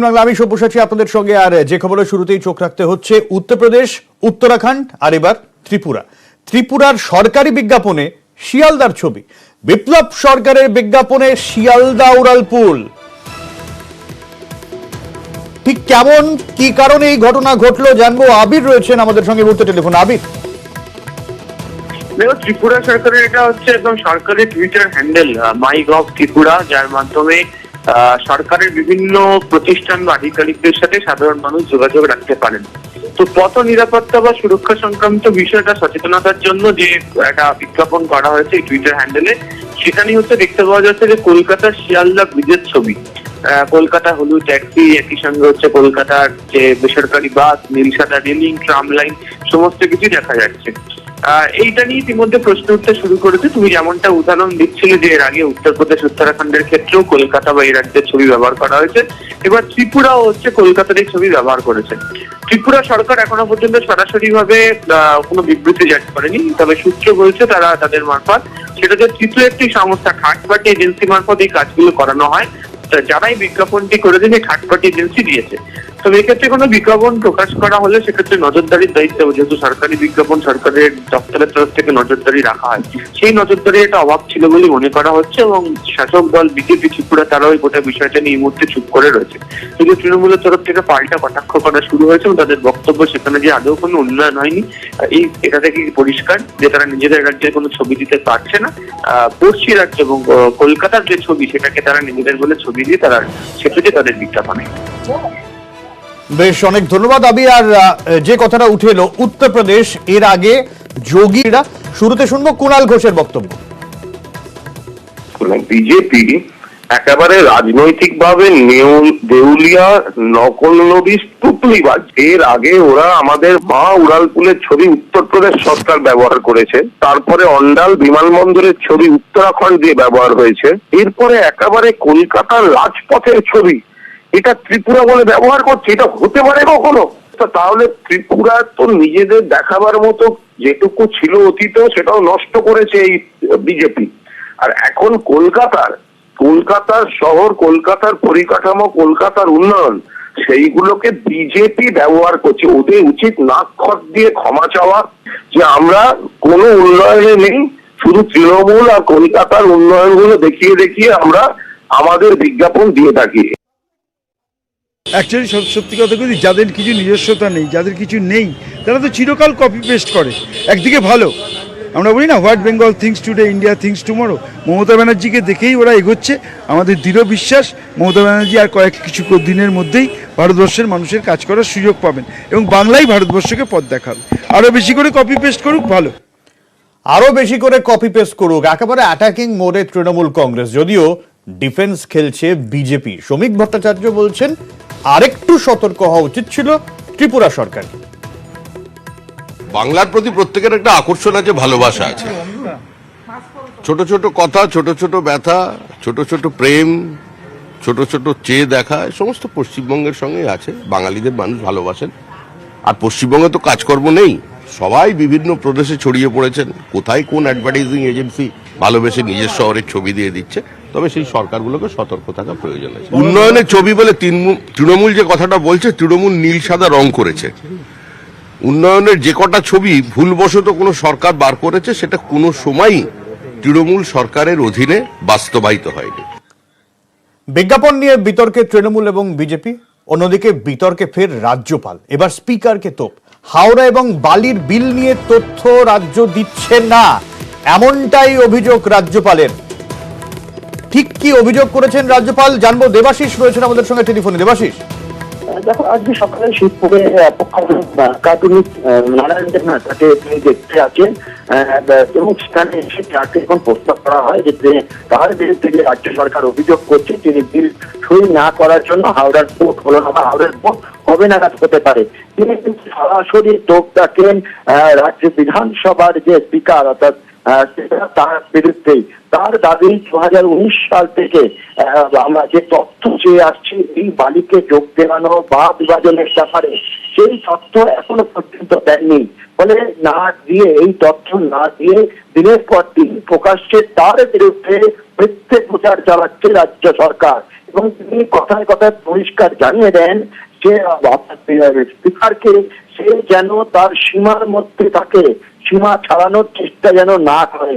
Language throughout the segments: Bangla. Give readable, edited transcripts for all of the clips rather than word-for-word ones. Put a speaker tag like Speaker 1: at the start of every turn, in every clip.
Speaker 1: বাংলা আমি সব্যসাচী আপনাদের সঙ্গে। আর যে খবরের শুরুতেই চোখ রাখতে হচ্ছে উত্তরপ্রদেশ, উত্তরাখণ্ড আর এবার ত্রিপুরার সরকারি বিজ্ঞাপনে শিয়ালদার ছবি। বিপ্লব সরকারের বিজ্ঞাপনে শিয়ালদা উড়ালপুল। ঠিক কেমন কি কারণে এই ঘটনা ঘটলো জানবো। আবির রয়েছেন আমাদের সঙ্গে মুহূর্তে টেলিফোন। আবির,
Speaker 2: দেখো, ত্রিপুরা সরকারের এটা হচ্ছে একদম সরকারি টুইটার হ্যান্ডেল মাই গভ ত্রিপুরা, যার মাধ্যমে সরকারের বিভিন্ন প্রতিষ্ঠান বা আধিকারিকদের সাথে সাধারণ মানুষ যোগাযোগ রাখতে পারেন। তো পথ নিরাপত্তা বা সুরক্ষা সংক্রান্ত বিষয়টা সচেতনতার জন্য যে একটা বিজ্ঞাপন করা হয়েছে এই টুইটার হ্যান্ডেলে, সেখানে হচ্ছে দেখতে পাওয়া যাচ্ছে যে কলকাতার শিয়ালদা ব্রিজের ছবি। কলকাতা হলুদ ট্যাক্সি, একই সঙ্গে হচ্ছে কলকাতার যে বেসরকারি বাস, নীল সাদা রেলিং, ট্রাম লাইন, সমস্ত কিছু দেখা যাচ্ছে। এইটা নিয়ে ইতিমধ্যে প্রশ্ন উঠতে শুরু করেছে। তুমি যেমনটা উদাহরণ দিচ্ছিলে যে এর আগে উত্তরপ্রদেশ, উত্তরাখণ্ডের ক্ষেত্রেও কলকাতা বা এই রাজ্যের ছবি ব্যবহার করা হয়েছে, এবার ত্রিপুরাও হচ্ছে কলকাতার এই ছবি ব্যবহার করেছে। ত্রিপুরা সরকার এখনো পর্যন্ত সরাসরি ভাবে কোনো বিবৃতি জারি করেনি, তবে সূত্র বলছে তারা তাদের মারফত, সেটা যে তৃতীয় একটি সংস্থা থার্ড পার্টি এজেন্সি মারফত এই কাজগুলো করানো হয়। যারাই বিজ্ঞাপনটি করেছেন এই থার্ড পার্টি এজেন্সি দিয়েছে। তবে এক্ষেত্রে কোনো বিজ্ঞাপন প্রকাশ করা হলে সেক্ষেত্রে নজরদারির দায়িত্ব, যেহেতু সরকারি বিজ্ঞাপন সরকারের দপ্তরের তরফ থেকে নজরদারি রাখা হয়, সেই নজরদারি একটা অভাব ছিল বলে মনে করা হচ্ছে। এবং শাসক দল বিজেপি ত্রিপুরা তারাও এই গোটা বিষয়টা নিয়ে এই মুহূর্তে চুপ করে রয়েছে। কিন্তু তৃণমূলের তরফ থেকে পাল্টা কটাক্ষ করা শুরু হয়েছে এবং তাদের বক্তব্য সেখানে যে আদৌ কোনো উন্নয়ন হয়নি এটা থেকে পরিষ্কার যে তারা নিজেদের রাজ্যের কোনো ছবি দিতে পারছে না। পড়শি রাজ্য এবং কলকাতার যে ছবি সেটাকে তারা নিজেদের বলে ছবি দিয়ে তারা সেটাকে তাদের বিজ্ঞাপনে।
Speaker 1: বেশ, অনেক ধন্যবাদ আবির। আর যে কথাটা উঠে এলো উত্তরপ্রদেশ, এর আগে যোগীরা, শুরুতে শুনবো কুণাল ঘোষের বক্তব্য।
Speaker 3: বিজেপি একেবারে রাজনৈতিকভাবে দেউলিয়া, নকল নবীস, টুকলিবাজ। এর আগে ওরা আমাদের মা উড়ালপুলের ছবি উত্তরপ্রদেশ সরকার ব্যবহার করেছে, তারপরে অন্ডাল বিমানবন্দরের ছবি উত্তরাখণ্ড দিয়ে ব্যবহার হয়েছে, এরপরে একেবারে কলকাতার রাজপথের ছবি এটা ত্রিপুরা বলে ব্যবহার করছে। এটা হতে পারে কখনো? তাহলে ত্রিপুরা তো নিজেদের দেখাবার মতো যেটুকু ছিল অতীতেও সেটাও নষ্ট করেছে এই বিজেপি। আর এখন কলকাতার শহর, কলকাতার পরিকাঠামো, কলকাতার উন্নয়ন, সেইগুলোকে বিজেপি ব্যবহার করছে। ওদের উচিত নাক খত দিয়ে ক্ষমা চাওয়া যে আমরা কোনো উন্নয়নে নেই, শুধু তৃণমূল আর কলকাতার উন্নয়নগুলো দেখিয়ে আমরা আমাদের বিজ্ঞাপন দিয়ে থাকি।
Speaker 4: অ্যাকচুয়ালি সত্যি কথা বলি, যাদের কিছু নিজস্বতা নেই, যাদের কিছু নেই, তারা তো চিরকাল কপি পেস্ট করে। একদিকে ভালো, আমরা বলি না what Bengal things today, India things tomorrow. Mamata ব্যানার্জিকে দেখেই ওরা এগোচ্ছে। আমাদের দৃঢ় বিশ্বাস মমতা ব্যানার্জি আর কিছু দিনের মধ্যেই ভারতবর্ষের মানুষের কাজ করার সুযোগ পাবেন এবং বাংলাই ভারতবর্ষকে পথ দেখাবে। আরও বেশি করে কপি পেস্ট করুক, ভালো,
Speaker 1: আরো বেশি করে কপি পেস্ট করুক। একেবারে অ্যাটাকিং মোডে তৃণমূল কংগ্রেস, যদিও ডিফেন্স খেলছে বিজেপি। শ্রমিক ভট্টাচার্য বলছেন আরেকটু সতর্ক হওয়া উচিত ছিল ত্রিপুরা সরকার।
Speaker 5: বাংলার প্রতি প্রত্যেকের একটা আকর্ষণ আছে, ভালোবাসা আছে। ছোট ছোট কথা, ছোট ছোট ব্যথা, ছোট ছোট প্রেম, ছোট ছোট চেয়ে দেখা, সমস্ত পশ্চিমবঙ্গের সঙ্গে আছে। বাঙালিদের মানুষ ভালোবাসেন। আর পশ্চিমবঙ্গে তো কাজকর্ম নেই, সবাই বিভিন্ন প্রদেশে ছড়িয়ে পড়েছেন। কোথায় কোন অ্যাডভার্টাইজিং এজেন্সি ভালোবেসে নিজের শহরের ছবি দিয়ে দিচ্ছে। তবে সেই সরকারগুলোকে সতর্ক থাকা প্রয়োজন আছে। উন্নয়নের ছবি বলে তৃণমূল যে কথাটা বলছে, তৃণমূল নীল সাদা রং করেছে। উন্নয়নের যে কটা ছবি ভুলবশত কোনো সরকার বার করেছে, সেটা কোনো সময়ই তৃণমূল সরকারের অধীনে বাস্তবায়িত হয়নি।
Speaker 1: বিজ্ঞাপন নিয়ে বিতর্কে তৃণমূল এবং বিজেপি, অন্যদিকে বিতর্কে ফের রাজ্যপাল। এবার স্পিকারকে তোপ। হাওড়া এবং বালির বিল নিয়ে তথ্য রাজ্য দিচ্ছে না, এমনটাই অভিযোগ রাজ্যপালের। ঠিক কি অভিযোগ করেছেন রাজ্যপাল জানবো। দেবাশিস রয়েছেন আমাদের সঙ্গে টেলিফোনে। দেবাশিস,
Speaker 6: দেখো, আজকে সকালে শিবপুরে কার্টুনিস্ট নারায়ণ দেবনাথ তাকে তিনি দেখতে আছেন এবং সেখানে এসে তাকে এখন প্রস্তাব করা হয় যে তার বিরুদ্ধে যে রাজ্য সরকার অভিযোগ করছে তিনি বিল সই না করার জন্য হাওড়ার পোর্ট হলো না বা হাওড়ার পোর্ট হবে নাগাদ হতে পারে। তিনি কিন্তু সরাসরি তোপ ডাকেন রাজ্য বিধানসভার যে স্পিকার অর্থাৎ তার বিরুদ্ধেই। তার দাবি 2019 সাল থেকে আমরা যে তথ্য চেয়ে আসছি এই বালিকে যোগ দেওয়ানো বা বিভাজনের ব্যাপারে, সেই তথ্য এখনো পর্যন্ত দেননি। ফলে না দিয়ে, এই তথ্য না দিয়ে দিনের পর দিন প্রকাশ্যে তার বিরুদ্ধে মিথ্যে প্রচার চালাচ্ছে রাজ্য সরকার। এবং তিনি কথায় কথায় পরিষ্কার জানিয়ে দেন যে স্পিকারকে সে যেন তার সীমার মধ্যে থাকে, সীমা ছাড়ানোর চেষ্টা যেন না করে।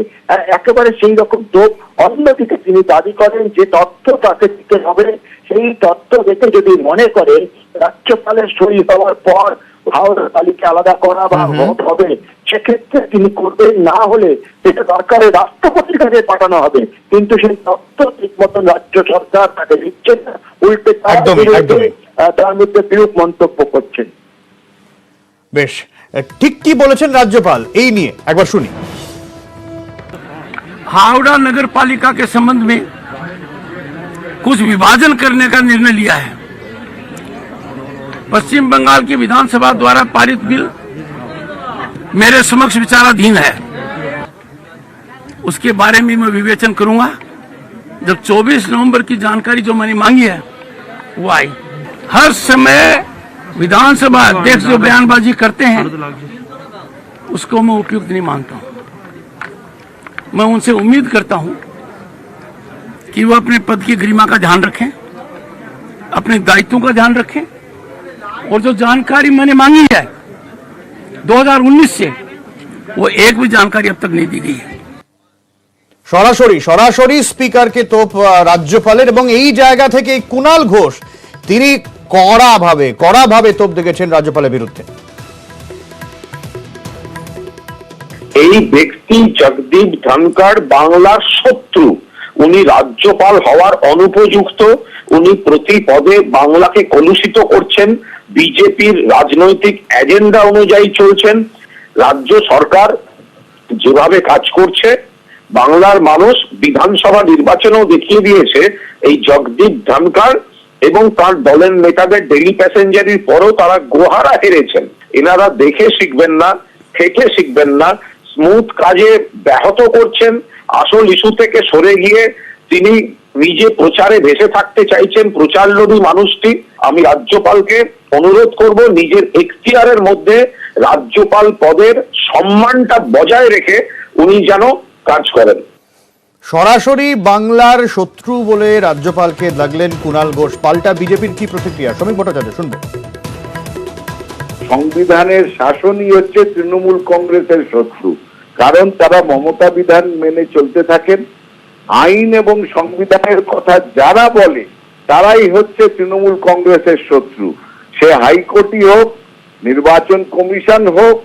Speaker 6: একেবারে সেই রকম তো অন্যদিকে তিনি দাবি করেন যে তথ্য তাকে দিতে হবে, সেই তথ্য দেখে যদি মনে করেন রাজ্যপালের সই হওয়ার পর হাওড়া বালিকে আলাদা করা বা ভোট হবে, সেক্ষেত্রে তিনি করবেন, না হলে সেটা দরকারে রাষ্ট্রপতির কাছে পাঠানো হবে। কিন্তু সেই তথ্য ঠিক মতন রাজ্য সরকার তাকে দিচ্ছে না, উল্টে তার মধ্যে বিরূপ মন্তব্য করছেন।
Speaker 1: বেশ, ঠিক কি বলেছেন রাজ্যপাল এই নিয়ে একবার শুনি।
Speaker 7: हावड़ा नगर पालिका के संबंध में कुछ विभाजन करने का निर्णय लिया है। पश्चिम बंगाल की विधानसभा द्वारा पारित बिल मेरे समक्ष विचाराधीन है। उसके बारे में मैं विवेचन करूंगा। जब 24 नवंबर की जानकारी जो मैंने मांगी है वो आई। हर समय विधानसभा अध्यक्ष जो बयानबाजी करते हैं उसको मैं उपयुक्त नहीं मानता हूं। मैं उनसे उम्मीद करता हूं कि वो अपने पद की गरिमा का ध्यान रखें, अपने दायित्वों का ध्यान रखें, और जो जानकारी मैंने मांगी है 2019 से, वो एक भी जानकारी अब तक नहीं दी गई है।
Speaker 1: সরাসরি স্পিকারকে তোপ রাজ্যপালের, এবং এই জায়গা থেকে কুণাল ঘোষ তিনি কড়াভাবে তোপ দেখেছেন রাজ্যপালের বিরুদ্ধে।
Speaker 3: এই ব্যক্তি জগদীপ ধনকর বাংলার শত্রু, উনি রাজ্যপাল হওয়ার অনুপযুক্ত, উনি প্রতি পদে বাংলাকে কলুষিত করছেন, বিজেপির রাজনৈতিক এজেন্ডা অনুযায়ী চলছেন। রাজ্য সরকার যেভাবে কাজ করছে, বাংলার মানুষ বিধানসভা নির্বাচনেও দেখিয়ে দিয়েছে এই জগদীপ ধনকর এবং তার দলের নেতাদের ডেলি প্যাসেঞ্জারির পরও তারা গোহারা হেরেছেন। এনারা দেখে শিখবেন না, থেকে শিখবেন না, স্মুথ কাজে ব্যাহত করছেন। আসল ইস্যু থেকে সরে গিয়ে তিনি নিজে প্রচারে ভেসে থাকতে চাইছেন, প্রচার লোভী মানুষটি। আমি রাজ্যপালকে অনুরোধ করব নিজের এখতিয়ারের মধ্যে রাজ্যপাল পদের সম্মানটা বজায় রেখে উনি যেন কাজ করেন।
Speaker 1: সরাসরি বাংলার শত্রু বলে রাজ্যপালকে লাগলেন কুণাল ঘোষ। পাল্টা বিজেপির কি প্রতিক্রিয়া, শ্রমিক ভট্টাচার্য শুনবো।
Speaker 8: সংবিধানের শাসনই হচ্ছে তৃণমূল কংগ্রেসের শত্রু, কারণ তারা মমতা বিধান মেনে চলতে থাকেন। আইন এবং সংবিধানের কথা যারা বলে তারাই হচ্ছে তৃণমূল কংগ্রেসের শত্রু। সে হাইকোর্টই হোক, নির্বাচন কমিশন হোক,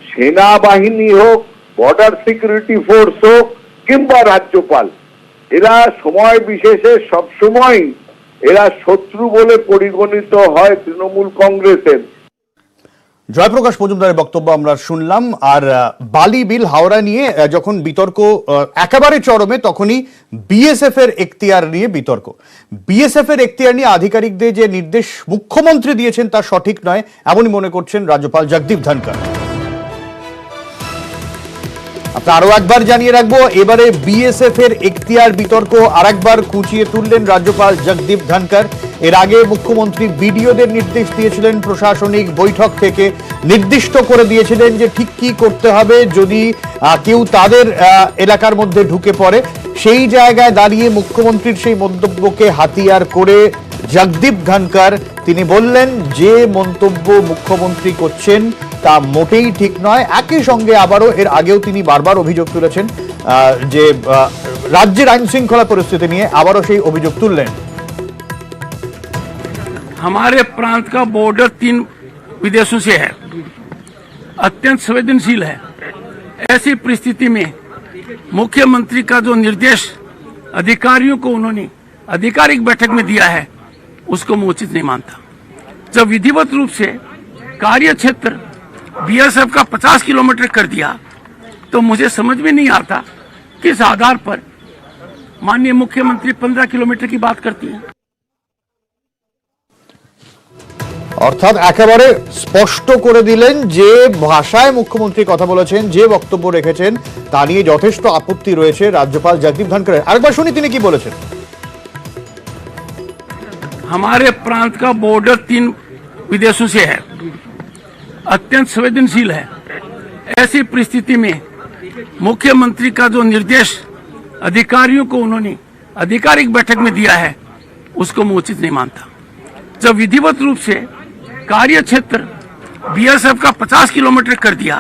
Speaker 8: সেনাবাহিনী হোক, বর্ডার সিকিউরিটি ফোর্স হোক, কিংবা রাজ্যপাল, এরা সময় বিশেষে সবসময় এরা শত্রু বলে পরিগণিত হয় তৃণমূল কংগ্রেসের।
Speaker 1: জয়প্রকাশ মজুমদারের বক্তব্য আমরা শুনলাম। আর বালি বিল হাওড়া নিয়ে যখন বিতর্ক একেবারে চরমে, তখনই বিএসএফ এর এখতিয়ার নিয়ে বিতর্ক। বিএসএফ এর এখতিয়ার নিয়ে আধিকারিকদের যে নির্দেশ মুখ্যমন্ত্রী দিয়েছেন তা সঠিক নয়, এমনই মনে করছেন রাজ্যপাল জগদীপ ধনকর। আপনার আরো একবার জানিয়ে রাখবো, এবারে বিএসএফ এর এখতিয়ার বিতর্ক আরেকবার খুঁচিয়ে তুললেন রাজ্যপাল জগদীপ ধনকর। এর আগে মুখ্যমন্ত্রী বিডিওদের নির্দেশ দিয়েছিলেন, প্রশাসনিক বৈঠক থেকে নির্দিষ্ট করে দিয়েছিলেন যে ঠিক কি করতে হবে যদি কেউ তাদের এলাকার মধ্যে ঢুকে পড়ে। সেই জায়গায় দাঁড়িয়ে মুখ্যমন্ত্রীর সেই মন্তব্যকে হাতিয়ার করে জগদীপ ধনকর তিনি বললেন যে মন্তব্য মুখ্যমন্ত্রী করছেন তা মোটেই ঠিক নয়। একই সঙ্গে আবারও এর আগেও তিনি বারবার অভিযোগ তুলেছেন যে রাজ্যের আইন শৃঙ্খলা পরিস্থিতি নিয়ে আবারও সেই অভিযোগ তুললেন।
Speaker 7: हमारे प्रांत का बॉर्डर 3 विदेशों से है, अत्यंत संवेदनशील है। ऐसी परिस्थिति में मुख्यमंत्री का जो निर्देश अधिकारियों को उन्होंने आधिकारिक बैठक में दिया है उसको मैं उचित नहीं मानता। जब विधिवत रूप से कार्य क्षेत्र बीएसएफ का 50 किलोमीटर कर दिया तो मुझे समझ में नहीं आता किस आधार पर माननीय मुख्यमंत्री 15 किलोमीटर की बात करती हैं।
Speaker 1: অর্থাৎ একেবারে স্পষ্ট করে দিলেন যে ভাষায় মুখ্যমন্ত্রী কথা বলেছেন, যে বক্তব্য রেখেছেন তা নিয়ে যথেষ্ট আপত্তি রয়েছে রাজ্যপাল জগদীপ ধনকরের। আরেকবার শুনি তিনি কি বলেছেন।
Speaker 7: हमारे प्रांत का बॉर्डर 3 विदेशों से है, अत्यंत संवेदनशील है। ऐसी परिस्थिति में मुख्यमंत्री का जो निर्देश अधिकारियों को उन्होंने आधिकारिक बैठक में दिया है उसको मैं उचित नहीं मानता। जब विधिवत रूप से कार्य क्षेत्र बीएसएफ का 50 किलोमीटर कर दिया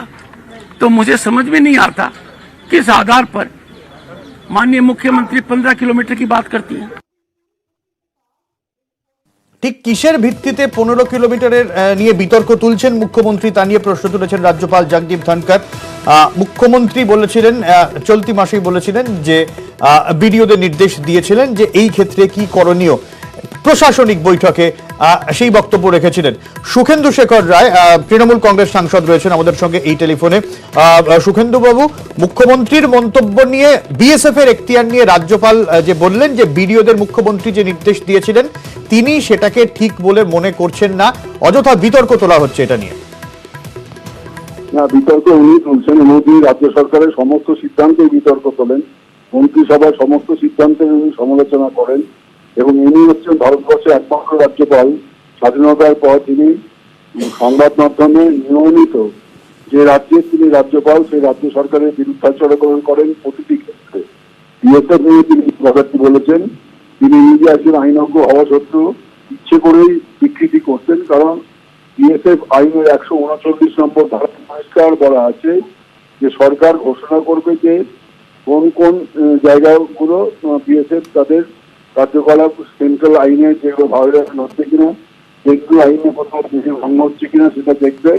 Speaker 7: तो मुझे समझ में नहीं आता किस आधार पर माननीय मुख्यमंत्री 15 किलोमीटर की बात करती हैं।
Speaker 1: ঠিক কিসের ভিত্তিতে 15 কিলোমিটারের নিয়ে বিতর্ক তুলছেন মুখ্যমন্ত্রী, তা নিয়ে প্রশ্ন তুলেছেন রাজ্যপাল জগদীপ ধনকর। মুখ্যমন্ত্রী বলেছিলেন, চলতি মাসেই বলেছিলেন যে বিডিওদের নির্দেশ দিয়েছিলেন যে এই ক্ষেত্রে কি করণীয়। প্রশাসনিক বৈঠকে সেই বক্তব্য রেখেছিলেন। সুখেন্দু শেখর রায় তৃণমূল কংগ্রেস সাংসদ রয়েছেন আমাদের সঙ্গে এই টেলিফোনে। সুখেন্দু বাবু, মুখ্যমন্ত্রীর মন্তব্য নিয়ে বিএসএফ এর এখতিয়ার নিয়ে রাজ্যপাল যে বললেন যে বিডিওদের মুখ্যমন্ত্রী যে নির্দেশ দিয়েছিলেন তিনি সেটাকে ঠিক বলে মনে করছেন না, অযথা বিতর্ক তোলা হচ্ছে এটা নিয়ে।
Speaker 8: না, বিতর্ক উনি তুলছেন, উনি রাজ্য সরকারের সমস্ত সিদ্ধান্তে বিতর্ক তোলেন, মন্ত্রিসভার সমস্ত সিদ্ধান্তের উনি সমালোচনা করেন এবং ইনি হচ্ছেন ভারতবর্ষের একমাত্র রাজ্যপাল স্বাধীনতার পর তিনি সংবাদ মাধ্যমে নিয়মিত যে রাজ্যের তিনি রাজ্যপাল সেই রাজ্য সরকারের বিরুদ্ধাচরণ করেন প্রতিটি ক্ষেত্রে। বিএসএফ নিয়ে তিনি কথাটি বলেছেন, তিনি নিজে একজন আইনজ্ঞ হওয়া সত্ত্বেও ইচ্ছে করেই বিকৃতি করতেন, কারণ বিএসএফ আইনের 139 নম্বর ধারা পরিষ্কার বলা আছে যে সরকার ঘোষণা করবে যে কোন কোন জায়গাগুলো বিএসএফ তাদের কার্যকলাপ সেন্ট্রাল আইনে যেগুলো ভায়োলেশন হচ্ছে কিনা, যেগুলো আইনে কোথাও বেশি ভঙ্গ হচ্ছে কিনা সেটা দেখবে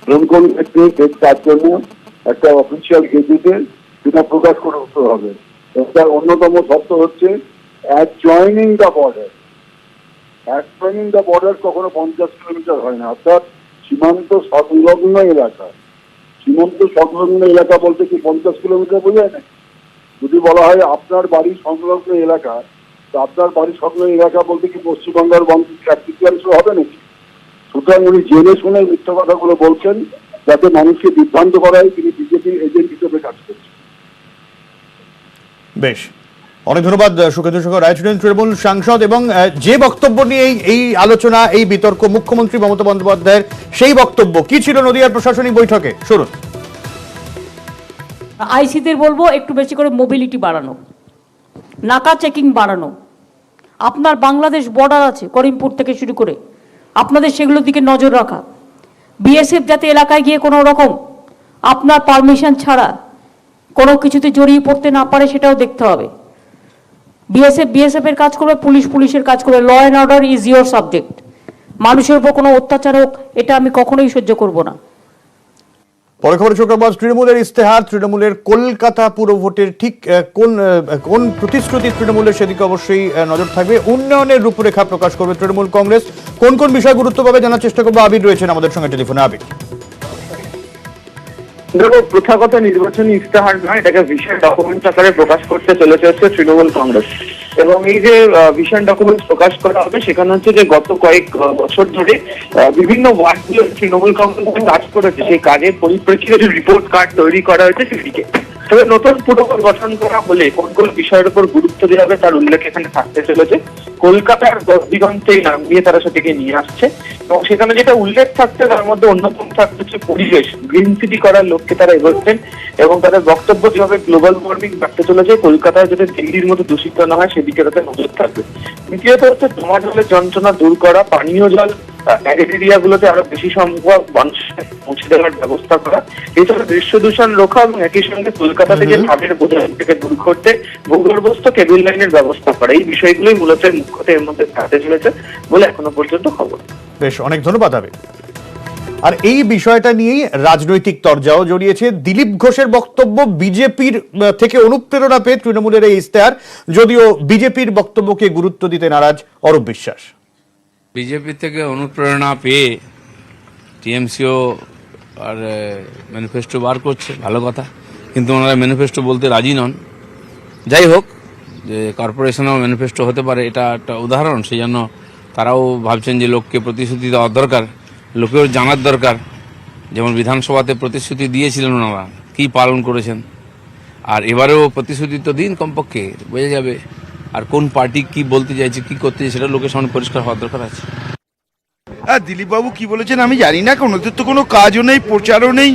Speaker 8: এবং কোন ক্ষেত্রে তার জন্য একটা অফিসিয়াল গেজেটে সেটা প্রকাশ করে উঠতে হবে। তার অন্যতম শর্ত হচ্ছে adjoining the border. Adjoining the border কখনো 50 কিলোমিটার হয় না, অর্থাৎ সীমান্ত সংলগ্ন এলাকা। সীমান্ত সংলগ্ন এলাকা বলতে কি 50 কিলোমিটার বোঝায় না? যদি বলা হয় আপনার বাড়ি সংলগ্ন এলাকা, তো আপনার বাড়ি সংলগ্ন এলাকা বলতে কি পশ্চিমবঙ্গের 1/3 হবে নাকি? সুতরাং উনি জেনে শুনে মিথ্যা কথাগুলো বলছেন যাতে মানুষকে বিভ্রান্ত করায় তিনি বিজেপির এজেন্ট হিসেবে কাজ করছেন।
Speaker 1: বেশ, অনেক ধন্যবাদ। সুখেন্দু শেখর রায় ছিলেন তৃণমূল সাংসদ এবং যে বক্তব্য নিয়ে এই আলোচনা, এই বিতর্ক, মুখ্যমন্ত্রী মমতা বন্দ্যোপাধ্যায়ের সেই বক্তব্য কি ছিল নদিয়ার প্রশাসনিক বৈঠকে, শুনুন।
Speaker 9: আইসিদের বলবো একটু বেশি করে মোবিলিটি বাড়ানো, নাকা চেকিং বাড়ানো। আপনার বাংলাদেশ বর্ডার আছে করিমপুর থেকে শুরু করে, আপনাদের সেগুলোর দিকে নজর রাখা। বিএসএফ যাতে এলাকায় গিয়ে কোনো রকম আপনার পারমিশন ছাড়া কোনো কিছুতে জড়িয়ে পড়তে না পারে সেটাও দেখতে হবে। বিএসএফ এর কাজ করবে, পুলিশের কাজ করবে। Law and order is your subject. মানুষের উপর কোনো অত্যাচার হোক এটা আমি কখনোই সহ্য করব না।
Speaker 1: পরে খবর চক্রবাজ তৃণমূলের ইস্তেহার, তৃণমূলের কলকাতা পুর ভোটের ঠিক কোন প্রতিশ্রুতি তৃণমূলের সেদিকে অবশ্যই নজর থাকবে। উন্নয়নের রূপরেখা প্রকাশ করবে তৃণমূল কংগ্রেস। কোন কোন বিষয় গুরুত্ব পাবে জানার চেষ্টা করবো। আবির রয়েছেন আমাদের সঙ্গে টেলিফোনে। আবির,
Speaker 2: দেখো, প্রথাগত নির্বাচনী ইস্তেহার নয়, এটাকে ভিশন ডকুমেন্ট আকারে প্রকাশ করতে চলেছে হচ্ছে তৃণমূল কংগ্রেস। এবং এই যে ভিশন ডকুমেন্ট প্রকাশ করা হবে সেখানে হচ্ছে যে গত কয়েক বছর ধরে বিভিন্ন ওয়ার্ডগুলো তৃণমূল কংগ্রেস কাজ করেছে, সেই কাজের পরিপ্রেক্ষিতে যে রিপোর্ট কার্ড তৈরি করা হয়েছে সেদিকে। তবে নতুন প্রোটোকল গঠন করা হলে কোন কোন বিষয়ের উপর গুরুত্ব দেওয়া হবে তার উল্লেখ এখানে থাকতে চলেছে। কলকাতার দিগন্তে নাম দিয়ে তারা সেটিকে নিয়ে আসছে এবং সেখানে যেটা উল্লেখ থাকছে তার মধ্যে অন্যতম থাকতে হচ্ছে পরিবেশ, গ্রিন সিটি করার লক্ষ্যে তারা এগোচ্ছেন এবং তাদের বক্তব্য যেভাবে গ্লোবাল ওয়ার্মিং বাড়তে চলেছে, কলকাতায় যাতে দিল্লির মতো দূষিত না হয় সেদিকে তাদের নজর থাকবে। দ্বিতীয়ত হচ্ছে জমা জলের যন্ত্রণা দূর করা, পানীয় জল এরিয়াগুলোতে আরো বেশি সংখ্যক মানুষের পৌঁছে দেওয়ার ব্যবস্থা করা, এছাড়া দৃশ্য দূষণ রোখা এবং একই সঙ্গে কলকাতা থেকে ধানের বোঝা থেকে দূর করতে ভূগর্ভস্থ কেবল লাইনের ব্যবস্থা করা। এই বিষয়গুলোই মূলত মুখ্যত এর মধ্যে থাকতে চলেছে বলে এখনো পর্যন্ত খবর।
Speaker 1: বেশ, অনেক ধন্যবাদ আবির। আর এই বিষয়টা নিয়েই রাজনৈতিক তরজাও জড়িয়েছে। দিলীপ ঘোষের বক্তব্য বিজেপির থেকে অনুপ্রেরণা পেয়ে তৃণমূলের এই ইস্তেহার, যদিও বিজেপির বক্তব্যকে গুরুত্ব দিতে নারাজ অরূপ বিশ্বাস।
Speaker 10: বিজেপি থেকে অনুপ্রেরণা পেয়ে টিএমসিও আর ম্যানিফেস্টো বার করছে, ভালো কথা, কিন্তু ওনারা ম্যানিফেস্টো বলতে রাজি নন। যাই হোক, যে কর্পোরেশনেও ম্যানিফেস্টো হতে পারে এটা একটা উদাহরণ। সেই জন্য তারাও ভাবছেন যে লোককে প্রতিশ্রুতি দেওয়ার দরকার, লোকেও জানার দরকার। যেমন বিধানসভাতে প্রতিশ্রুতি দিয়েছিলেন ওনারা, কী পালন করেছেন, আর এবারেও প্রতিশ্রুতি তো দিন, কমপক্ষে বোঝা যাবে। আর কোন পার্টি কি বলতে চাইছে, কি করতে চাইছে সেটা লোকের সামনে পরিষ্কার হওয়ার দরকার আছে।
Speaker 4: দিলীপবাবু কি বলেছেন আমি জানি না, কারণ ওদের তো কোনো কাজও নেই, প্রচারও নেই,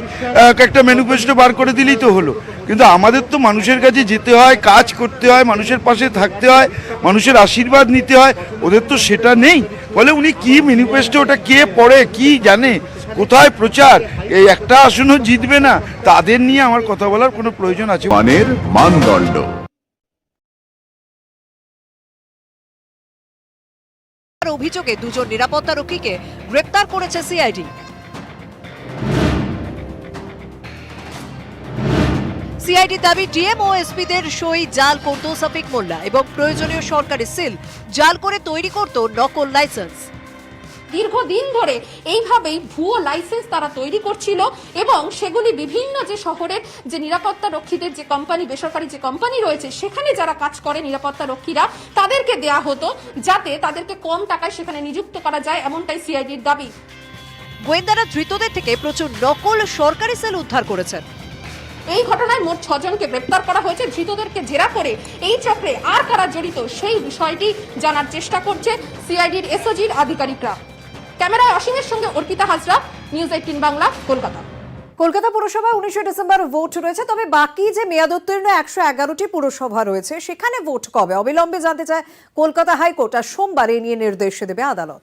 Speaker 4: একটা ম্যানিফেস্টো বার করে দিলেই তো হলো। কিন্তু আমাদের তো মানুষের কাছে যেতে হয়, কাজ করতে হয়, মানুষের পাশে থাকতে হয়, মানুষের আশীর্বাদ নিতে হয়, ওদের তো সেটা নেই। ফলে উনি কি ম্যানিফেস্টো, ওটা কে পড়ে, কি জানে, কোথায় প্রচার, এই একটা আসনও জিতবে না, তাদের নিয়ে আমার কথা বলার কোনো প্রয়োজন আছে?
Speaker 11: মানের মানদণ্ড।
Speaker 12: অভিযোগে দুজন নিরাপত্তা রক্ষীকে গ্রেপ্তার করেছে সিআইডি। সিআইডি দাবি ডিএম ও এসপিদের সই জাল করত সফিক মোল্লা এবং প্রয়োজনীয় সরকারি সিল জাল করে তৈরি করত নকল লাইসেন্স।
Speaker 13: দীর্ঘদিন ধরে এইভাবেই ভুয়ো লাইসেন্স তারা তৈরি করছিল এবং সেগুলি বিভিন্ন যে শহরের যে নিরাপত্তা রক্ষীদের যে কোম্পানি, বেসরকারি যে কোম্পানি রয়েছে সেখানে যারা কাজ করে নিরাপত্তা রক্ষীরা, তাদেরকে দেয়া হতো যাতে তাদেরকে কম টাকায় সেখানে নিযুক্ত করা যায়, এমনটাই সিআইডির দাবি।
Speaker 12: গোয়েন্দারা ধৃতদের থেকে প্রচুর নকল সরকারি সেল উদ্ধার করেছেন।
Speaker 13: এই ঘটনায় মোট 6 জনকে গ্রেপ্তার করা হয়েছে। ধৃতদেরকে জেরা করে এই চক্রে আর কারা জড়িত সেই বিষয়টি জানার চেষ্টা করছে সিআইডির এসওজির আধিকারিকরা। ক্যামেরায় অসীমের সঙ্গে অর্পিতা হাজরা, নিউজ 18 বাংলা, কলকাতা।
Speaker 12: কলকাতা পুরসভায় 19 ডিসেম্বর ভোট রয়েছে, তবে বাকি যে মেয়াদোত্তীর্ণ 111টি পুরসভা রয়েছে সেখানে ভোট কবে অবিলম্বে জানতে চায় কলকাতা হাইকোর্ট। আর সোমবার এ নিয়ে নির্দেশ দেবে আদালত।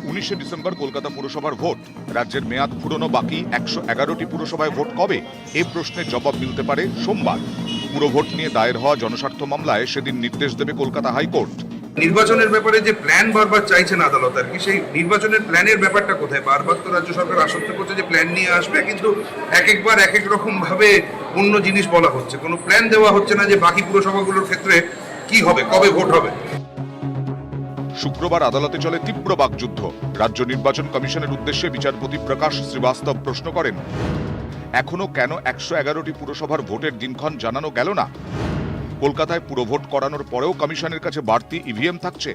Speaker 11: 19 ডিসেম্বর কলকাতা পুরসভার ভোট। রাজ্যের মেয়াদ ফুরনো বাকি 111টি পুরসভায় ভোট কবে, এই প্রশ্নের জবাব মিলতে পারে সোমবার। পুরো ভোট নিয়ে দায়ের হওয়া জনস্বার্থ মামলায় সেদিন নির্দেশ দেবে কলকাতা হাইকোর্ট।
Speaker 14: নির্বাচনের ব্যাপারে যে প্ল্যান বারবার চাইছেন আদালত, আর কি সেই নির্বাচনের প্ল্যানের ব্যাপারটা কোথায়? বারবার তো রাজ্য সরকার আশ্বস্ত করছে যে প্ল্যান নিয়ে আসবে, কিন্তু এক একবার এক এক রকম ভাবে অন্য জিনিস বলা হচ্ছে, কোনো প্ল্যান দেওয়া হচ্ছে না যে বাকি পুরসভাগুলোর ক্ষেত্রে কি হবে, কবে ভোট হবে।
Speaker 11: শুক্রবার আদালতে চলে তীব্র বাকযুদ্ধ। রাজ্য নির্বাচন কমিশনের উদ্দেশ্যে বিচারপতি প্রকাশ শ্রীবাস্তব প্রশ্ন করেন, এখনো কেন 111টি পুরসভার ভোটের দিনক্ষণ জানানো গেল না? কলকাতায় পুরো ভোট করানোর পরেও কমিশনের কাছে বাড়তি ইভিএম থাকছে,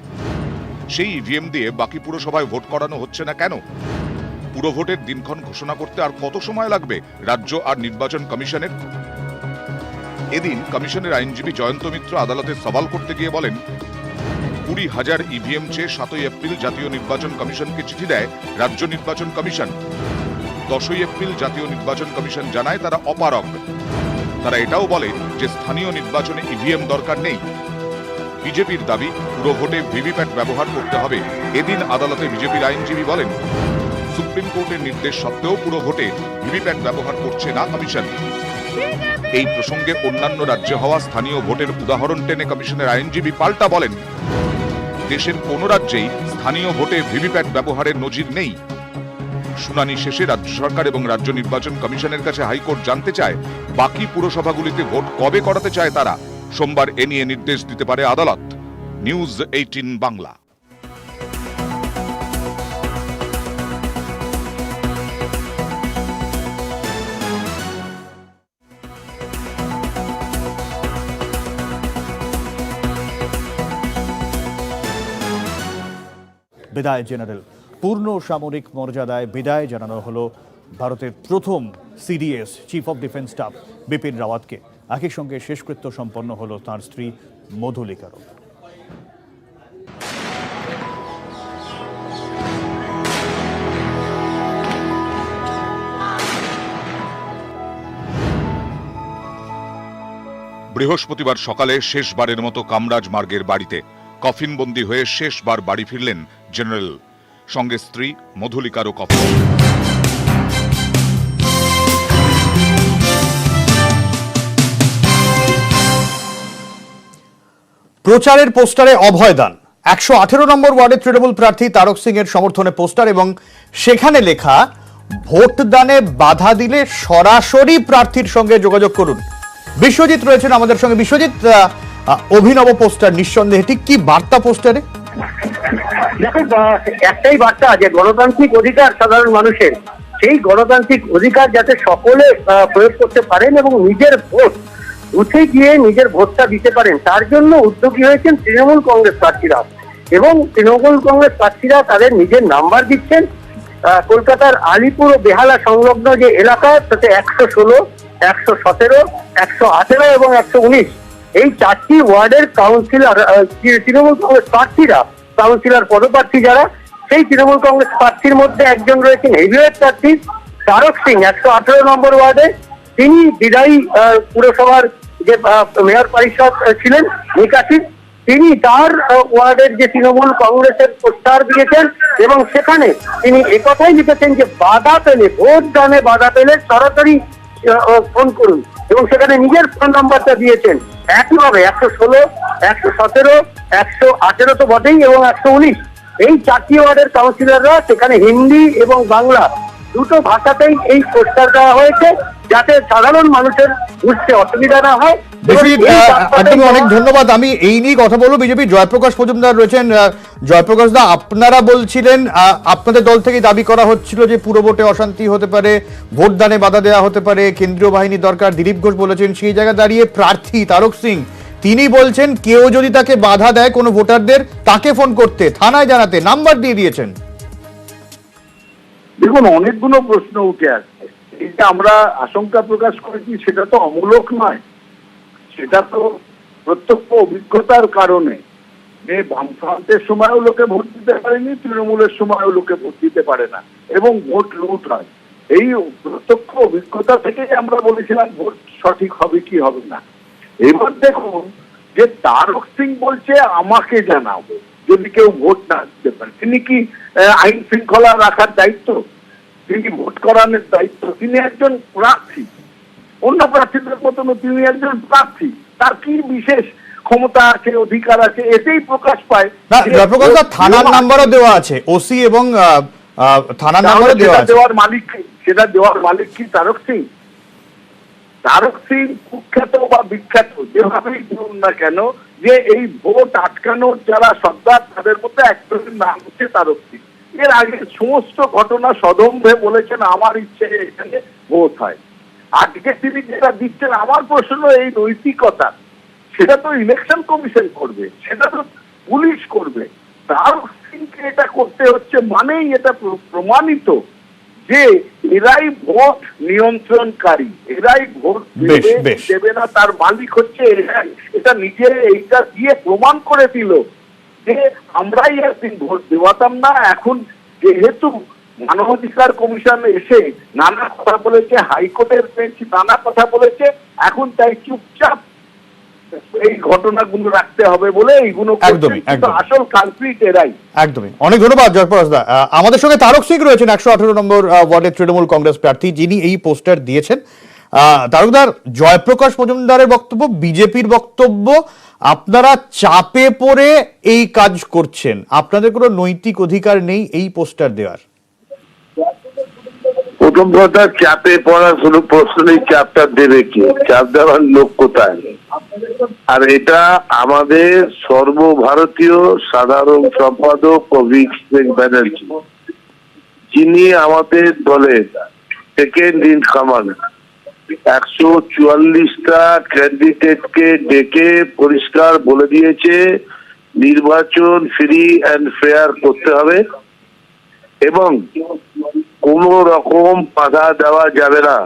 Speaker 11: সেই ইভিএম দিয়ে বাকি পুরসভায় ভোট করানো হচ্ছে না কেন? পুরো ভোটের দিনক্ষণ ঘোষণা করতে আর কত সময় লাগবে রাজ্য আর নির্বাচন কমিশনের? এদিন কমিশনের আইনজীবী জয়ন্ত মিত্র আদালতে সওয়াল করতে গিয়ে বলেন, 20,000 ইভিএম চেয়ে 7ই এপ্রিল জাতীয় নির্বাচন কমিশনকে চিঠি দেয় রাজ্য নির্বাচন কমিশন। 10ই এপ্রিল জাতীয় নির্বাচন কমিশন জানায় তারা অপারগ। তারা এটাও বলে যে স্থানীয় নির্বাচনে ইভিএম দরকার নেই। বিজেপির দাবি পুরো ভোটে ভিভিপ্যাট ব্যবহার করতে হবে। এদিন আদালতে বিজেপির আইনজীবী বলেন, সুপ্রিম কোর্টের নির্দেশ সত্ত্বেও পুরো ভোটে ভিভিপ্যাট ব্যবহার করছে না কমিশন। এই প্রসঙ্গে অন্যান্য রাজ্যে হওয়া স্থানীয় ভোটের উদাহরণ টেনে কমিশনের আইনজীবী পাল্টা বলেন, দেশের কোন রাজ্যেই স্থানীয় ভোটে ভিভিপ্যাট ব্যবহারের নজির নেই। শুনানি শেষে রাজ্য সরকার এবং রাজ্য নির্বাচন কমিশনের কাছে হাইকোর্ট জানতে চায় বাকি পুরসভাগুলিতে ভোট কবে করাতে চায় তারা। সোমবার এ নিয়ে নির্দেশ দিতে পারে আদালত। নিউজ 18 বাংলা।
Speaker 1: বিদায় জেনারেল, পূর্ণ সামরিক মর্যাদায় বিদায় জানানো হলো ভারতের প্রথম CDS chief of defence staff Bipin রাওয়াতকে। একই সঙ্গে শেষকৃত্য সম্পন্ন হলো তাঁর স্ত্রী মধুলিকারও।
Speaker 11: বৃহস্পতিবার সকালে শেষবারের মতো কামরাজ মার্গের বাড়িতে কফিনবন্দি হয়ে শেষবার বাড়ি ফিরলেন জেনারেল, সঙ্গে স্ত্রী মধুলিকারও কফিন।
Speaker 1: প্রচারের পোস্টারে অভয়দান। 118 নম্বর ওয়ার্ডের তৃণমূল প্রার্থী তারক সিং এর সমর্থনে পোস্টার এবং সেখানে লেখা, ভোটদানে বাধা দিলে সরাসরি প্রার্থীর সঙ্গে যোগাযোগ করুন। বিশ্বজিৎ রয়েছেন আমাদের সঙ্গে। বিশ্বজিৎ, অভিনব পোস্টার নিঃসন্দেহে, ঠিক কি বার্তা পোস্টারে?
Speaker 6: দেখুন, একটাই বার্তা যে গণতান্ত্রিক অধিকার সাধারণ মানুষের, সেই গণতান্ত্রিক অধিকার যাতে সকলে প্রয়োগ করতে পারেন এবং নিজের ভোট উঠে গিয়ে নিজের ভোটটা দিতে পারেন, তার জন্য উদ্যোগী হয়েছেন তৃণমূল কংগ্রেস প্রার্থীরা। এবং তৃণমূল কংগ্রেস প্রার্থীরা তাদের নিজের নাম্বার দিচ্ছেন। কলকাতার আলিপুর ও বেহালা সংলগ্ন যে এলাকা, তাতে 116, 117, 118 এবং 119 এই 4টি ওয়ার্ডের কাউন্সিলর তৃণমূল কংগ্রেস প্রার্থীরা, কাউন্সিলর পদপ্রার্থী যারা, সেই তৃণমূল কংগ্রেস প্রার্থীর মধ্যে একজন রয়েছেন হেভিওয়েট প্রার্থী তারক সিং 118 নম্বর ওয়ার্ডে। তিনি বিদায়ী পুরসভার যে মেয়র পরিষদ ছিলেন নিকাশির, তিনি তার ওয়ার্ডের যে তৃণমূল কংগ্রেসের পোস্টার দিয়েছেন এবং সেখানে তিনি একথাই লিখেছেন যে বাধা পেলে, ভোট দানে বাধা পেলে সরাসরি ফোন করুন, এবং সেখানে নিজের ফোন নাম্বারটা দিয়েছেন। একইভাবে 116, 117, 118 তো বটেই এবং 119, এই 4টি ওয়ার্ডের কাউন্সিলররা সেখানে হিন্দি এবং বাংলা দুটো ভাষাতেই এই পোস্টার দেওয়া হয়েছে, যাতে সাধারণ মানুষের বুঝতে অসুবিধা না হয়।
Speaker 1: আপনাকে অনেক ধন্যবাদ। আমি এই নিয়ে কথা বলবো। বিজেপি জয়প্রকাশ মজুমদার রয়েছেন। জয়প্রকাশ দা, আপনারা বলছিলেন আপনাদের দল থেকে দাবি করা হচ্ছিল যে পুরো ভোটে অশান্তি হতে পারে, ভোটদানে বাধা দেওয়া হতে পারে, কেন্দ্রীয় বাহিনী দরকার। দিলীপ ঘোষ বলেছেন। সেই জায়গায় দাঁড়িয়ে প্রার্থী তারক সিং তিনি বলছেন কেউ যদি তাকে বাধা দেয় কোনো ভোটারদের, তাকে ফোন করতে, থানায় জানাতে, নাম্বার দিয়ে দিয়েছেন।
Speaker 8: দেখুন, অনেকগুলো প্রশ্ন উঠে আসছে। এই যে আমরা আশঙ্কা প্রকাশ করেছি সেটা তো অমূলক নয়, সেটা তো প্রত্যক্ষ অভিজ্ঞতার কারণে। বামফ্রন্টের সময়ও লোকে ভোট দিতে পারেনি, তৃণমূলের সময়ও লোকে ভোট দিতে পারে না এবং ভোট লুট হয়। এই প্রত্যক্ষ অভিজ্ঞতা থেকেই আমরা বলেছিলাম ভোট সঠিক হবে কি হবে না। এবার দেখুন যে তারক সিং বলছে আমাকে জানাও যদি কেউ ভোট না দিতে পারে। তিনি কি আইন শৃঙ্খলা রাখার দায়িত্ব? তিনি ভোট করানোর দায়িত্ব? তিনি একজন প্রার্থী, অন্য প্রার্থীদের মতন তিনি একজন প্রার্থী। তার কি বিশেষ ক্ষমতা আছে, অধিকার আছে? এতেই প্রকাশ পায়।
Speaker 1: থানার নাম্বারও দেওয়া আছে, ওসি এবং থানার নাম্বারও দেওয়া আছে।
Speaker 8: সেটা দেওয়ার মালিক কি তারক সিং? তারক সিং কুখ্যাত বা বিখ্যাত যেভাবেই বলুন না কেন, যে এই ভোট আটকানোর যারা সর্দার তাদের মধ্যে একজনের নাম হচ্ছে তারক সিং। এর আগে সমস্ত ঘটনা সদম্ভে বলেছেন আমার ইচ্ছে এখানে ভোট হয়। আজকে তিনি যেটা দিচ্ছেন, আমার প্রশ্ন এই নৈতিকতা, সেটা তো ইলেকশন কমিশন করবে, সেটা তো পুলিশ করবে। তারক সিংকে এটা করতে হচ্ছে মানেই এটা প্রমাণিত যে এরাই ভোট নিয়ন্ত্রণকারী, এরাই ভোট দেবে না, তার মালিক হচ্ছে এরাই। এটা নিজে এইটা দিয়ে প্রমাণ করে দিল যে আমরাই একদিন ভোট দেওয়াতাম না। এখন যেহেতু মানবাধিকার কমিশন এসে নানা কথা বলেছে, হাইকোর্টের বেঞ্চ নানা কথা বলেছে, এখন তাই চুপচাপ এই ঘটনাগুলো রাখতে হবে বলে এইগুলো আসল কালপ্রিট এরাই।
Speaker 1: একদমই। অনেক ধন্যবাদ জয়প্রকাশ দা। আমাদের সঙ্গে তারক সিং রয়েছেন 118 নম্বর ওয়ার্ডের তৃণমূল কংগ্রেস প্রার্থী, যিনি এই পোস্টার দিয়েছেন। তারকদার, জয়প্রকাশ মজুমদারের বক্তব্য, বিজেপির বক্তব্য, আপনারা চাপে পড়ে এই কাজ করছেন, আপনাদের কোনো নৈতিক অধিকার নেই এই পোস্টার দেওয়ার।
Speaker 3: প্রথম কথা, চাপে পড়ার কোনো প্রশ্ন নেই। চাপটা দেবে কি? চাপ দেওয়ার লোক কোথায়? আর এটা আমাদের সর্বভারতীয় সাধারণ সম্পাদক অভিষেক ব্যানার্জি, যিনি আমাদের দলের সেকেন্ড ইন কমান্ড, 144টা ক্যান্ডিডেটকে ডেকে পরিষ্কার বলে দিয়েছে নির্বাচন ফ্রি অ্যান্ড ফেয়ার করতে হবে এবং কোন রকম বাধা দেওয়া যাবে না।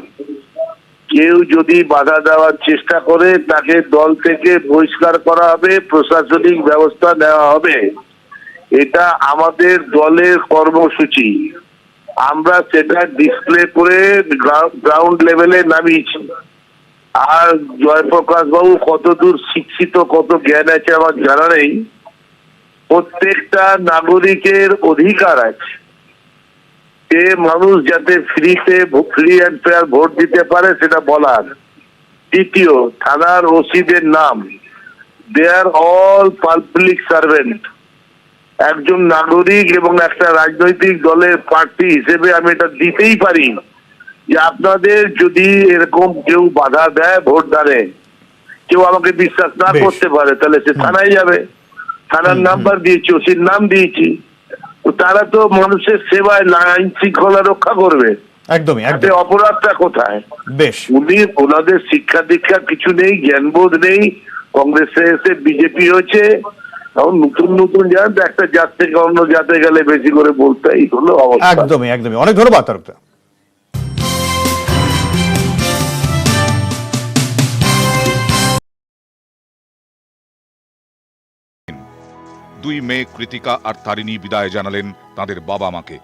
Speaker 3: কেউ যদি বাধা দেওয়ার চেষ্টা করে তাকে দল থেকে বহিষ্কার করা হবে, প্রশাসনিক ব্যবস্থা নেওয়া হবে। এটা আমাদের দলের কর্মসূচি। আমরা সেটা ডিসপ্লে করে গ্রাউন্ড লেভেলে নামিয়েছি। আর জয়প্রকাশ বাবু কতদূর শিক্ষিত, কত জ্ঞান আছে আমার জানা নেই। প্রত্যেকটা নাগরিকের অধিকার আছে যে মানুষ যাতে ফ্রি অ্যান্ড ফেয়ার ভোট দিতে পারে, সেটা বলার। দ্বিতীয়, থানার ওসিদের নাম, দে আর অল পাবলিক সার্ভেন্ট। একজন নাগরিক এবং একটা রাজনৈতিক দলের প্রার্থী হিসেবে আমি এটা দিতেই পারি যে আপনাদের যদি এরকম কেউ বাধা দেয় ভোট দানে, কেউ আমাকে বিশ্বাস না করতে পারে, তাহলে সে থানায় যাবে। থানার নাম্বার দিয়েছি, ওসির নাম দিয়েছি। তারা তো মানুষের সেবায় আইন শৃঙ্খলা রক্ষা করবে।
Speaker 1: একদমই।
Speaker 3: অপরাধটা কোথায়?
Speaker 1: বেশ,
Speaker 3: ওনাদের শিক্ষা দীক্ষা কিছু নেই, জ্ঞানবোধ নেই। কংগ্রেসে এসে বিজেপি হয়েছে, এখন নতুন নতুন জাত, একটা জাত থেকে অন্য জাতে গেলে বেশি করে বলতে হলো অবস্থা।
Speaker 1: একদমই একদমই। অনেক ধন্যবাদ তারকদা।
Speaker 11: দুই মেয়ে কৃতিকা আর তারিণী বিদায় জানালেন তাদের বাবা মাকে।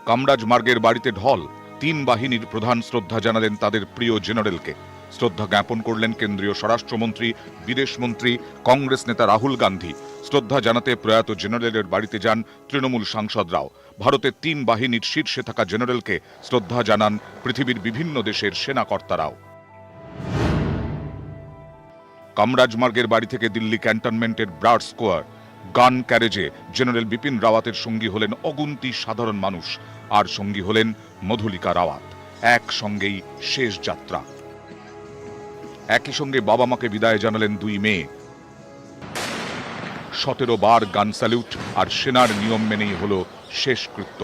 Speaker 11: কামরাজ মার্গের বাড়িতে ঢল, 3 বাহিনীর প্রধান শ্রদ্ধা জানালেন তাদের প্রিয় জেনারেলকে। শ্রদ্ধা জ্ঞাপন করলেন কেন্দ্রীয় স্বরাষ্ট্রমন্ত্রী, বিদেশমন্ত্রী, কংগ্রেস নেতা রাহুল গান্ধী। শ্রদ্ধা জানাতে প্রয়াত জেনারেলের বাড়িতে যান তৃণমূল সাংসদরাও। ভারতের 3 বাহিনীর শীর্ষে থাকা জেনারেলকে শ্রদ্ধা জানান পৃথিবীর বিভিন্ন দেশের সেনাকর্তারাও। কামরাজ মার্গের বাড়ি থেকে দিল্লি ক্যান্টনমেন্টের ব্রাড স্কোয়ার গান ক্যারেজে জেনারেল বিপিন রাওয়াতের সঙ্গী হলেন অগুন্তি সাধারণ মানুষ, আর সঙ্গী হলেন মধুলিকা রাওয়াত। একসঙ্গেই শেষ যাত্রা। একই সঙ্গে বাবা মাকে বিদায় জানালেন 2 মেয়ে। 17 বার গান স্যালুট আর সেনার নিয়ম মেনেই হল শেষকৃত্য।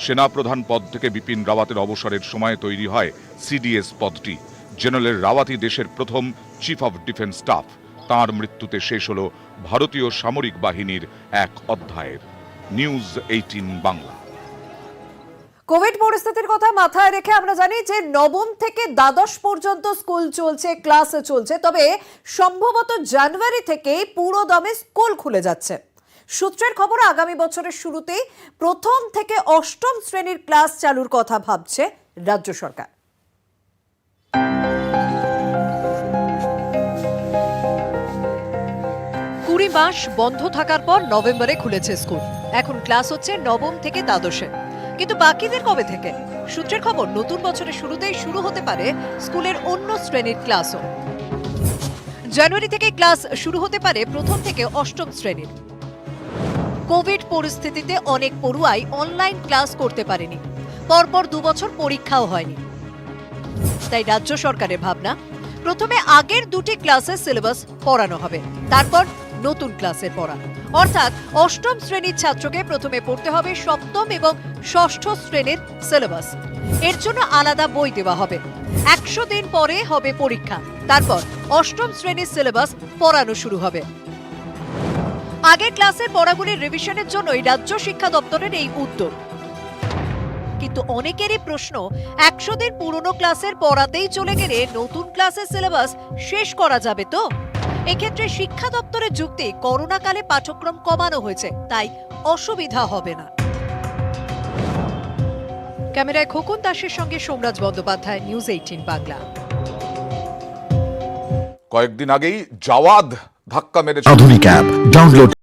Speaker 11: সেনাপ্রধান পদ থেকে বিপিন রাওয়াতের অবসরের সময় তৈরি হয় সিডিএস পদটি। জেনারেল রাওয়াতই দেশের প্রথম চিফ অফ ডিফেন্স স্টাফ। তাঁর মৃত্যুতে শেষ হল ভারতীয় সামরিক বাহিনীর এক অধ্যায়ের। নিউজ 18 বাংলা।
Speaker 12: কোভিড পরিস্থিতির কথা মাথায় রেখে আমরা জানি যে নবম থেকে দ্বাদশ পর্যন্ত স্কুল চলছে, ক্লাস চলছে, তবে সম্ভবত জানুয়ারি থেকেই পুরো দমে স্কুল খুলে যাচ্ছে। সূত্রের খবর, আগামী বছরের শুরুতেই প্রথম থেকে অষ্টম শ্রেণীর ক্লাস চালুর কথা ভাবছে রাজ্য সরকার। 20 মাস বন্ধ থাকার পর নভেম্বরে খুলেছে স্কুল। এখন ক্লাস হচ্ছে নবম থেকে দ্বাদশে, কিন্তু বাকিদের কবে থেকে? সূত্রের খবর, নতুন বছরের শুরুতেই শুরু হতে পারে স্কুলের অন্য শ্রেণীর ক্লাসও। জানুয়ারি থেকে ক্লাস শুরু হতে পারে প্রথম থেকে অষ্টম শ্রেণীর। কোভিড পরিস্থিতিতে অনেক পড়ুয়াই অনলাইন ক্লাস করতে পারেনি, পরপর 2 বছর পরীক্ষাও হয়নি। তাই রাজ্য সরকারের ভাবনা, প্রথমে আগের 2টি ক্লাসের সিলেবাস পড়ানো হবে, তারপর নতুন ক্লাসের পড়া। অর্থাৎ অষ্টম শ্রেণীর ছাত্রকে প্রথমে পড়তে হবে সপ্তম এবং ষষ্ঠ শ্রেণীর সিলেবাস। এর জন্য আলাদা বই দেওয়া হবে। 100 দিন পরে হবে পরীক্ষা, তারপর অষ্টম শ্রেণীর সিলেবাস পড়ানো শুরু হবে। আগের ক্লাসের পড়াগুলির রিভিশনের জন্যই রাজ্য শিক্ষা দপ্তরের এই উদ্যোগ। কিন্তু অনেকেরই প্রশ্ন, 100 দিন পুরনো ক্লাসের পড়াতেই চলে গেলে নতুন ক্লাসের সিলেবাস শেষ করা যাবে তো? এক্ষেত্রে শিক্ষা দপ্তরের যুক্তি, করোনাকালে পাঠ্যক্রম কমানো হয়েছে, তাই অসুবিধা হবে না। ক্যামেরায় খোকন দাসের সঙ্গে সোমরাজ বন্দ্যোপাধ্যায়, নিউজ 18 বাংলা।
Speaker 11: কয়েকদিন আগেই জাওয়াদ ধাক্কা মেরেছে
Speaker 15: আধুনিক অ্যাপ ডাউনলোড